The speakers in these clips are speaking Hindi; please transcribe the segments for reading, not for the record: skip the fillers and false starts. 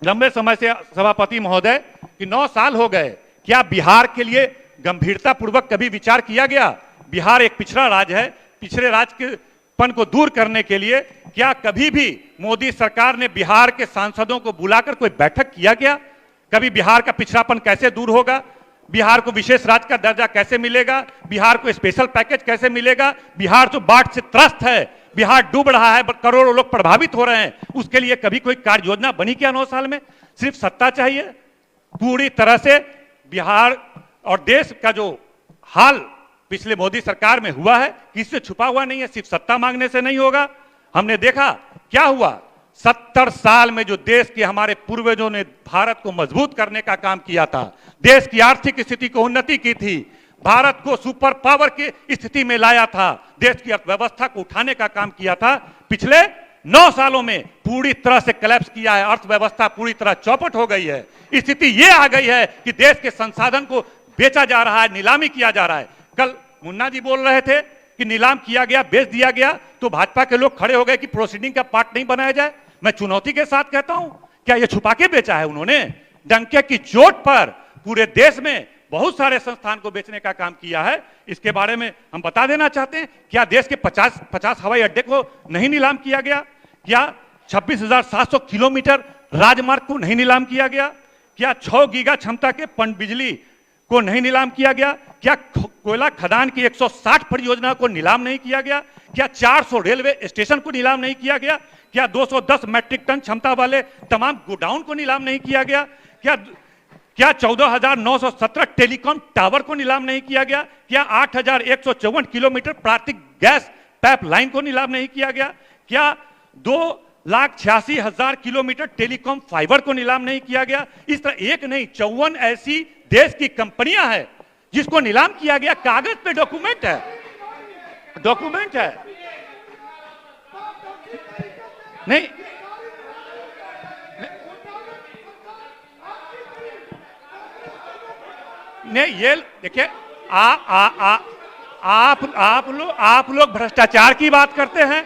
लंबे समय से सभापति महोदय कि 9 साल हो गए, क्या बिहार के लिए गंभीरता पूर्वक कभी विचार किया गया? बिहार एक पिछड़ा राज्य है, पिछड़े राज्य के पन को दूर करने के लिए क्या कभी भी मोदी सरकार ने बिहार के सांसदों को बुलाकर कोई बैठक किया गया? कभी बिहार का पिछड़ापन कैसे दूर होगा, बिहार को विशेष राज्य का दर्जा कैसे मिलेगा, बिहार को स्पेशल पैकेज कैसे मिलेगा? बिहार तो बाढ़ से त्रस्त है, बिहार डूब रहा है, करोड़ों लोग प्रभावित हो रहे हैं, उसके लिए कभी कोई कार्य योजना बनी क्या 9 साल में? सिर्फ सत्ता चाहिए। पूरी तरह से बिहार और देश का जो हाल पिछले मोदी सरकार में हुआ है किसी से छुपा हुआ नहीं है, सिर्फ सत्ता मांगने से नहीं होगा। हमने देखा क्या हुआ, 70 साल में जो देश के हमारे पूर्वजों ने भारत को मजबूत करने का काम किया था, देश की आर्थिक स्थिति को उन्नति की थी, भारत को सुपर पावर की स्थिति में लाया था, देश की अर्थव्यवस्था को उठाने का काम किया था, पिछले 9 सालों में पूरी तरह से कोलैप्स किया है, अर्थव्यवस्था पूरी तरह चौपट हो गई है। स्थिति ये आ गई है कि देश के संसाधन को बेचा जा रहा है, नीलामी किया जा रहा है। कल मुन्ना जी बोल रहे थे कि नीलाम किया गया, बेच दिया गया, तो भाजपा के लोग खड़े हो गए कि प्रोसीडिंग का पार्ट नहीं बनाया जाए। मैं चुनौती के साथ कहता हूं, क्या यह छुपा के बेचा है उन्होंने? डंके की चोट पर पूरे देश में बहुत सारे संस्थान को बेचने का काम किया है। इसके बारे में हम बता देना चाहते हैं, क्या देश के 50 हवाई अड्डे को नहीं नीलाम किया गया? क्या 26,700 किलोमीटर राजमार्ग को नहीं नीलाम किया गया? क्या 6 गीगा क्षमता के पनबिजली को नहीं नीलाम किया गया? क्या कोयला खदान की 160 परियोजना को नीलाम नहीं किया गया? क्या 400 रेलवे स्टेशन को नीलाम नहीं किया गया? क्या 210 मैट्रिक टन क्षमता वाले तमाम गोडाउन को नीलाम नहीं किया गया? क्या 14,917 टेलीकॉम टावर को नीलाम नहीं किया गया? क्या 8,154 किलोमीटर प्राकृतिक गैस पाइपलाइन को नीलाम नहीं किया गया? क्या 2,86,000 किलोमीटर टेलीकॉम फाइबर को नीलाम नहीं किया गया? इस तरह एक नहीं 54 ऐसी देश की कंपनियां हैं जिसको नीलाम किया गया। कागज पे डॉक्यूमेंट है, डॉक्यूमेंट है। नहीं नहीं, ये देखिए, आप लोग भ्रष्टाचार की बात करते हैं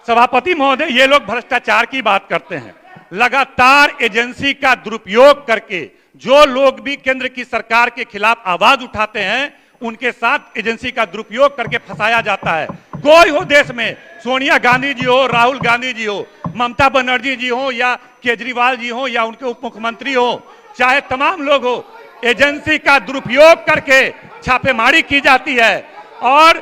सभापति महोदय, ये लोग भ्रष्टाचार की बात करते हैं। लगातार एजेंसी का दुरुपयोग करके जो लोग भी केंद्र की सरकार के खिलाफ आवाज उठाते हैं उनके साथ एजेंसी का दुरुपयोग करके फंसाया जाता है। कोई हो देश में, सोनिया गांधी जी हो, राहुल गांधी जी हो, ममता बनर्जी जी हो, या केजरीवाल जी हो, या उनके उप मुख्यमंत्री हो, चाहे तमाम लोग हो, एजेंसी का दुरुपयोग करके छापेमारी की जाती है और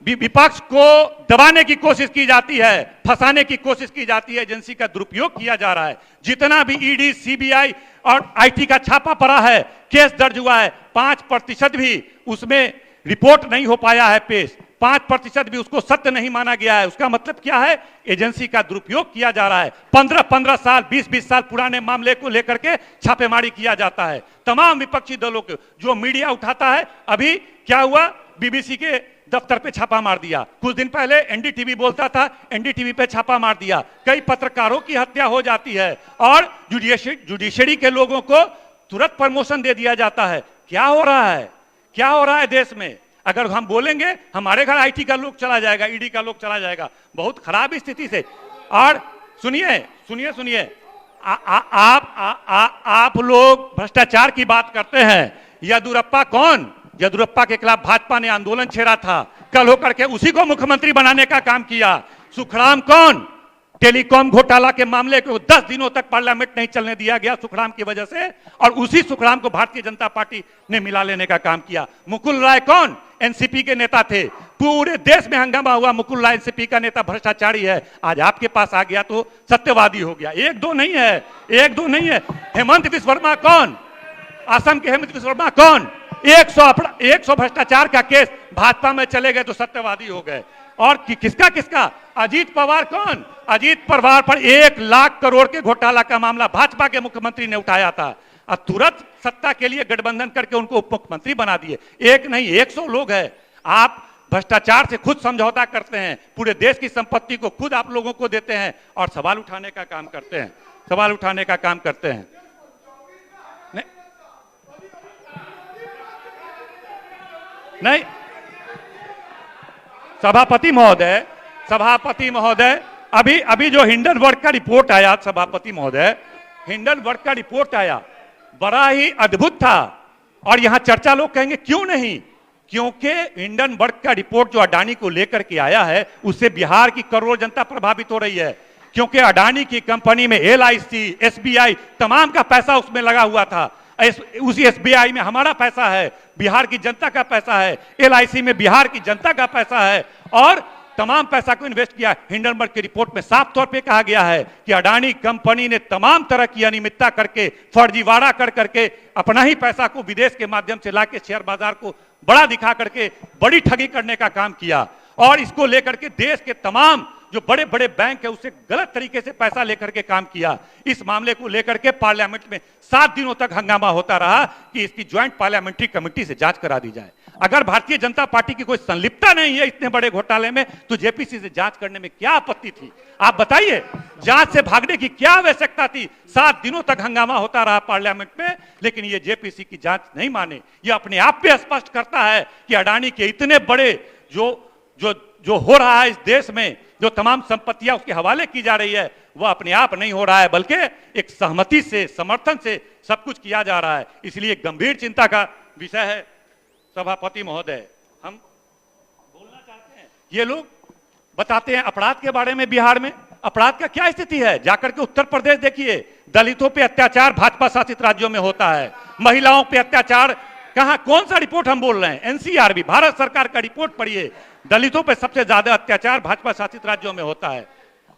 विपक्ष को दबाने की कोशिश की जाती है, फंसाने की कोशिश की जाती है। एजेंसी का दुरुपयोग किया जा रहा है। जितना भी ईडी, सीबीआई और आईटी का छापा पड़ा है, केस दर्ज हुआ है, 5% भी उसमें रिपोर्ट नहीं हो पाया है पेश, 5% भी उसको सत्य नहीं माना गया है। उसका मतलब क्या है? एजेंसी का दुरुपयोग किया जा रहा है। 15-15 साल, 20-20 साल पुराने मामले को लेकर के छापेमारी किया जाता है। तमाम विपक्षी दलों को जो मीडिया उठाता है, अभी क्या हुआ, बीबीसी के दफ्तर पे छापा मार दिया, कुछ दिन पहले एनडीटीवी बोलता था, एनडीटीवी पे छापा मार दिया, कई पत्रकारों की हत्या हो जाती है और जुडिशरी के लोगों को तुरंत प्रमोशन दे दिया जाता है। क्या हो रहा है, क्या हो रहा है देश में? अगर हम बोलेंगे हमारे घर आईटी का लोग चला जाएगा, ईडी का लोग चला जाएगा, बहुत खराब स्थिति से। और सुनिए सुनिए सुनिए, आप लोग भ्रष्टाचार की बात करते हैं। येदियुरप्पा कौन? येदियुरप्पा के खिलाफ भाजपा ने आंदोलन छेड़ा था, कल होकर के उसी को मुख्यमंत्री बनाने का काम किया। सुखराम कौन? टेलीकॉम घोटाला के मामले को 10 दिनों तक पार्लियामेंट नहीं चलने दिया गया सुखराम की वजह से, और उसी सुखराम को भारतीय जनता पार्टी ने मिला लेने का काम किया। मुकुल राय कौन? एनसीपी के नेता थे, पूरे देश में हंगामा हुआ, मुकुल राय एनसीपी का नेता भ्रष्टाचारी है, आज आपके पास आ गया तो सत्यवादी हो गया। एक दो नहीं है, एक दो नहीं है। हेमंत बिश्व शर्मा कौन? असम के हेमंत बिश्व शर्मा कौन? 100 भ्रष्टाचार का केस भाजपा में चले गए तो सत्यवादी हो गए। और किसका किसका? अजीत पवार कौन? अजीत पवार पर 1 लाख करोड़ के घोटाला का मामला भाजपा के मुख्यमंत्री ने उठाया था, और तुरंत सत्ता के लिए गठबंधन करके उनको उप मुख्यमंत्री बना दिए। एक नहीं 100 लोग हैं। आप भ्रष्टाचार से खुद समझौता करते हैं, पूरे देश की संपत्ति को खुद आप लोगों को देते हैं और सवाल उठाने का काम करते हैं, सवाल उठाने का काम करते हैं। नहीं, सभापति महोदय, अभी जो हिंडनबर्ग का रिपोर्ट आया सभापति महोदय, हिंडनबर्ग का रिपोर्ट आया, बड़ा ही अद्भुत था। और यहां चर्चा लोग कहेंगे क्यों नहीं, क्योंकि हिंडनबर्ग का रिपोर्ट जो अडानी को लेकर के आया है उससे बिहार की करोड़ों जनता प्रभावित हो रही है। क्योंकि अडानी की कंपनी में LIC, SBI तमाम का पैसा उसमें लगा हुआ था। उसी SBI में हमारा पैसा है, बिहार की जनता का पैसा है, LIC में बिहार की जनता का पैसा है, और तमाम पैसा को इन्वेस्ट किया। हिंडनबर्ग की रिपोर्ट में साफ तौर पे कहा गया है कि अडानी कंपनी ने तमाम तरह की अनियमितता करके, फर्जीवाड़ा कर करके अपना ही पैसा को विदेश के माध्यम से लाके शेयर बाजार को बड़ा दिखा करके बड़ी ठगी करने का काम किया। और इसको लेकर के देश के तमाम जो बड़े बड़े बैंक है उससे गलत तरीके से पैसा लेकर के काम किया। इस मामले को लेकर के पार्लियामेंट में 7 दिनों तक हंगामा होता रहा कि इसकी ज्वाइंट पार्लियामेंट्री कमेटी से जांच करा दी जाए। अगर भारतीय जनता पार्टी की कोई संलिप्तता नहीं है इतने बड़े घोटाले में तो JPC से जांच करने में क्या आपत्ति थी? आप बताइए, जांच से भागने की क्या आवश्यकता थी? 7 दिनों तक हंगामा होता रहा पार्लियामेंट में, लेकिन ये JPC की जांच नहीं माने। ये अपने आप पे स्पष्ट करता है कि अडानी के इतने बड़े जो हो रहा है इस देश में, जो तमाम संपत्तियां उसके हवाले की जा रही है, वह अपने आप नहीं हो रहा है, बल्कि एक सहमति से, समर्थन से सब कुछ किया जा रहा है। इसलिए गंभीर चिंता का विषय है। सभापति महोदय, हम बोलना चाहते हैं, ये लोग बताते हैं अपराध के बारे में, बिहार में अपराध का क्या स्थिति है। जाकर के उत्तर प्रदेश देखिए, दलितों पे अत्याचार भाजपा शासित राज्यों में होता है, महिलाओं पे अत्याचार कहां, कौन सा रिपोर्ट हम बोल रहे हैं? NCRB, भारत सरकार का रिपोर्ट पढ़िए। दलितों पे सबसे ज्यादा अत्याचार भाजपा शासित राज्यों में होता है,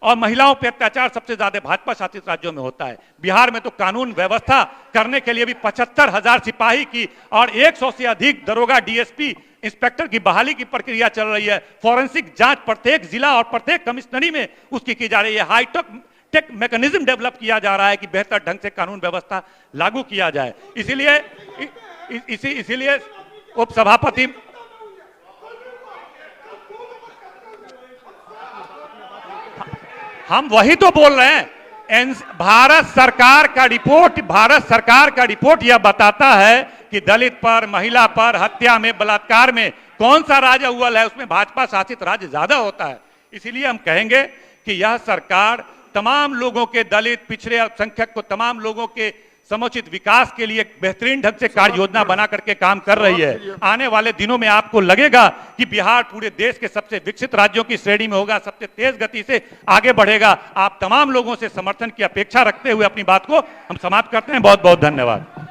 और महिलाओं पे अत्याचार सबसे ज्यादा भाजपा शासित राज्यों में होता है। बिहार में तो कानून व्यवस्था करने के लिए भी 75,000 सिपाही की और 100 से अधिक दरोगा, DSP, इंस्पेक्टर की बहाली की प्रक्रिया चल रही है। फॉरेंसिक जांच प्रत्येक जिला और प्रत्येक कमिश्नरी में उसकी की जा रही है। हाईटेक मैकेनिज्म डेवलप किया जा रहा है कि बेहतर ढंग से कानून व्यवस्था लागू किया जाए। इसीलिए उपसभापति, हम वही तो बोल रहे हैं। भारत सरकार का रिपोर्ट यह बताता है कि दलित पर, महिला पर, हत्या में, बलात्कार में कौन सा राज्य अव्वल है, उसमें भाजपा शासित राज्य ज्यादा होता है। इसीलिए हम कहेंगे कि यह सरकार तमाम लोगों के, दलित, पिछड़े, अल्पसंख्यक को, तमाम लोगों के समुचित विकास के लिए बेहतरीन ढंग से कार्य योजना बना करके काम कर रही है। आने वाले दिनों में आपको लगेगा कि बिहार पूरे देश के सबसे विकसित राज्यों की श्रेणी में होगा, सबसे तेज गति से आगे बढ़ेगा। आप तमाम लोगों से समर्थन की अपेक्षा रखते हुए अपनी बात को हम समाप्त करते हैं। बहुत बहुत धन्यवाद।